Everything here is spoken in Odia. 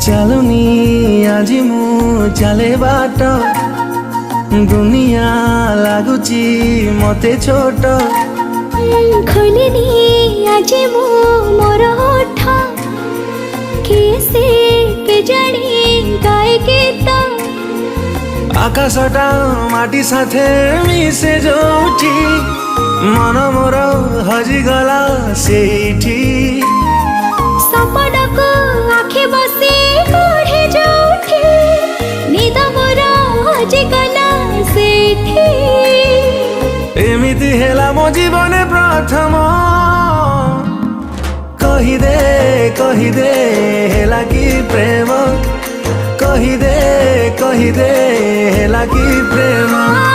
ଚାଲୁନି ଆଜି ମୁଁ ଚାଲେ ବାଟ ଦୁନିଆ ଲାଗୁଛି ମତେ ଛୋଟ ଖୋଲିନି ଆଜି ମୁଁ ମୋର ଓଠ କିଏ କେଜାଣି ଗାଏ ଗୀତ ଆକାଶଟା ମାଟି ସାଥେ ମିଶେ ଯୋଉଠି ମନ ମୋର ହଜିଗଲା ସେଇଠି ସପନକୁ ଆଖି ବସି ପଢ଼େ ଯୋଉଠି ନିଦ ମୋର ହଜିଗଲା ସେଇଠି ଏମିତି ହେଲା ମୋ ଜୀବନେ ପ୍ରଥମ କହିଦେ ହେଲା କି ପ୍ରେମ କହିଦେ ହେଲା କି ପ୍ରେମ।